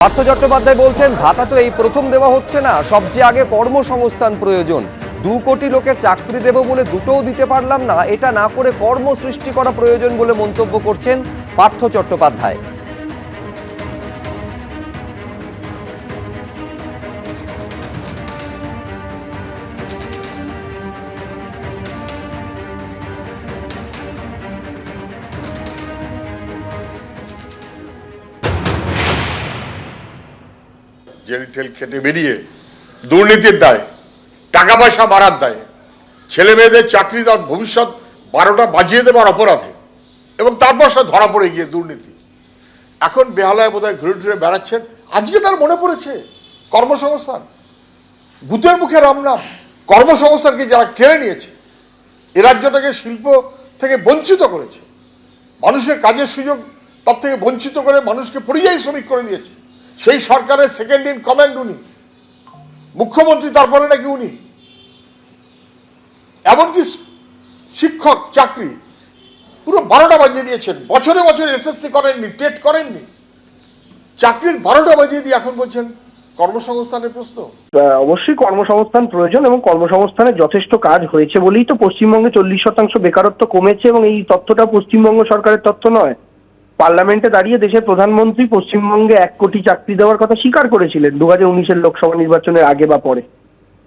পার্থ চট্টোপাধ্যায় বলছেন ভাতা তো এই প্রথম দেওয়া হচ্ছে না, সবচেয়ে আগে কর্মসংস্থান প্রয়োজন। 2 কোটি লোকের চাকরি দেব বলে দুটোও দিতে পারলাম না, এটা না করে কর্ম সৃষ্টি করা প্রয়োজন বলে মন্তব্য করছেন পার্থ চট্টোপাধ্যায়। জেল টেল খেটে বেরিয়ে দুর্নীতির দায়, টাকা পয়সা মারার দায়ে, ছেলে মেয়েদের চাকরি তার ভবিষ্যৎ 12টা বাজিয়ে দেবার অপরাধে, এবং তারপর সে ধরা পড়ে গিয়ে দুর্নীতি। এখন বেহালায় বোধহয় ঘুরে ঘুরে বেড়াচ্ছেন। আজকে তার মনে পড়েছে কর্মসংস্থান, ভূতের মুখে রাম নাম। কর্মসংস্থানকে যারা কেড়ে নিয়েছে, এ রাজ্যটাকে শিল্প থেকে বঞ্চিত করেছে, মানুষের কাজের সুযোগ তার থেকে বঞ্চিত করে মানুষকে পরিযায়ী শ্রমিক করে দিয়েছে, সেই সরকারের সেকেন্ড ইন কমান্ড উনি, মুখ্যমন্ত্রী তারপরে নাকি উনি। এমনকি শিক্ষক চাকরি পুরো 12টা বাজিয়ে দিয়েছেন। বছরে বছরে এসএসসি করেননি, টেট করেননি, চাকরির 12টা বাজিয়ে দিয়ে এখন বলছেন কর্মসংস্থানের প্রশ্ন। অবশ্যই কর্মসংস্থান প্রয়োজন এবং কর্মসংস্থানের যথেষ্ট কাজ হয়েছে বলেই তো পশ্চিমবঙ্গে 40% বেকারত্ব কমেছে, এবং এই তথ্যটা পশ্চিমবঙ্গ সরকারের তথ্য নয়। পার্লামেন্টে দাঁড়িয়ে দেশের প্রধানমন্ত্রী পশ্চিমবঙ্গে 1 কোটি চাকরি দেওয়ার কথা স্বীকার করেছিলেন 2019-এর লোকসভা নির্বাচনের আগে বা পরে।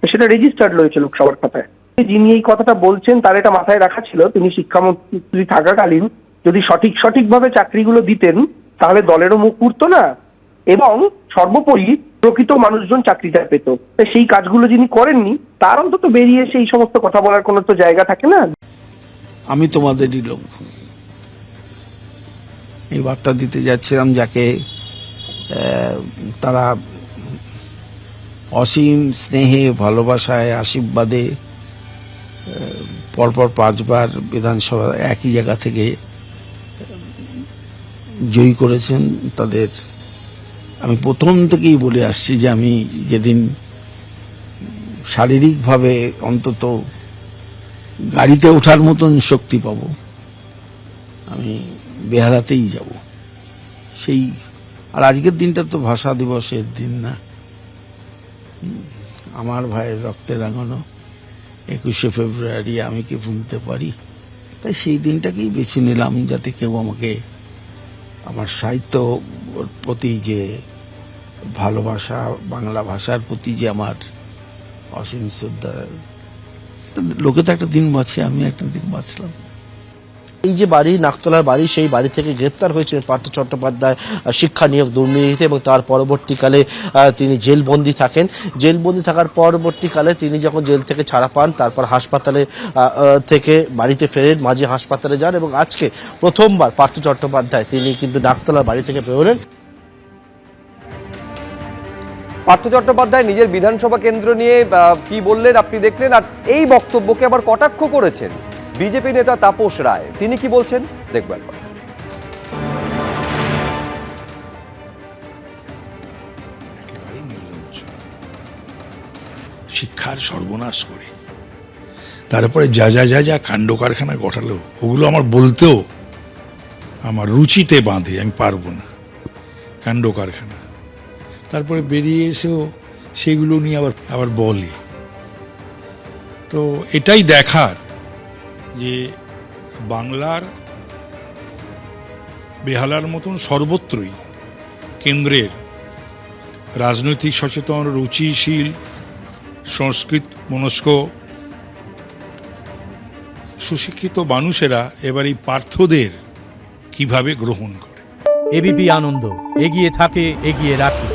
সেটা রেজিস্টার্ড রয়েছে লোকসভার খাতায়। যিনি এই কথাটা বলছেন তার এটা মাথায় রাখা ছিল, তিনি শিক্ষামন্ত্রী থাকাকালীন যদি সঠিকভাবে চাকরিগুলো দিতেন তাহলে দলেরও মুখ পুড়তো না, এবং সর্বোপরি প্রকৃত মানুষজন চাকরিটা পেত। সেই কাজগুলো যিনি করেননি তার অন্তত বেরিয়ে এসে এই সমস্ত কথা বলার কোনো তো জায়গা থাকে না। আমি তোমাদেরই লোক, এই বার্তা দিতে যাচ্ছিলাম যাকে তারা অসীম স্নেহে, ভালোবাসায়, আশীর্বাদে পরপর 5 বার বিধানসভা একই জায়গা থেকে জয়ী করেছেন। তাদের আমি প্রথম থেকেই বলে আসছি যে আমি যেদিন শারীরিকভাবে অন্তত গাড়িতে ওঠার মতন শক্তি পাব, আমি বেহালাতেই যাব। সেই আর আজকের দিনটা তো ভাষা দিবসের দিন না, আমার ভাইয়ের রক্তে রাঙানো 21শে ফেব্রুয়ারি আমি কি ভুলতে পারি। তাই সেই দিনটাকেই বেছে নিলাম, যাতে কেউ আমাকে আমার সাহিত্য প্রতি যে ভালোবাসা, বাংলা ভাষার প্রতি যে আমার অসীম শ্রদ্ধা, লোকে তো একটা দিন বাঁচে, আমি একটা দিন বাঁচলাম। এই যে বাড়ি, নাকতলার বাড়ি, সেই বাড়ি থেকে গ্রেপ্তার হয়েছিলেন পার্থ চট্টোপাধ্যায় শিক্ষা নিয়োগ দুর্নীতিতে, এবং তার পরবর্তীকালে তিনি জেলবন্দি থাকেন। জেলবন্দি থাকার পরবর্তীকালে তিনি যখন জেল থেকে ছাড়া পান, তারপর হাসপাতালে থেকে বাড়িতে ফেরেন, মাঝে হাসপাতালে যান, এবং আজকে প্রথমবার পার্থ চট্টোপাধ্যায় তিনি কিন্তু নাকতলার বাড়ি থেকে বেরোলেন। পার্থ চট্টোপাধ্যায় নিজের বিধানসভা কেন্দ্র নিয়ে কি বললেন আপনি দেখলেন, আর এই বক্তব্যকে আবার কটাক্ষ করেছেন বিজেপি নেতা তাপস রায়। তিনি কি বলছেন দেখবেন। শিক্ষার সর্বনাশ করে তারপরে যা যা যা যা কাণ্ড কারখানা ঘটালো, ওগুলো আমার বলতেও আমার রুচিতে বাঁধে, আমি পারবো না। কাণ্ড কারখানা তারপরে বেরিয়ে এসেও সেগুলো নিয়ে আবার বলে। তো এটাই দেখার যে বাংলার বেহালার মতন সর্বত্রই কেন্দ্রের রাজনৈতিক সচেতন, রুচিশীল, সংস্কৃত মনস্ক, সুশিক্ষিত মানুষেরা এবার এই পার্থদের কিভাবে গ্রহণ করে। এবিপি আনন্দ, এগিয়ে থাকে, এগিয়ে রাখে।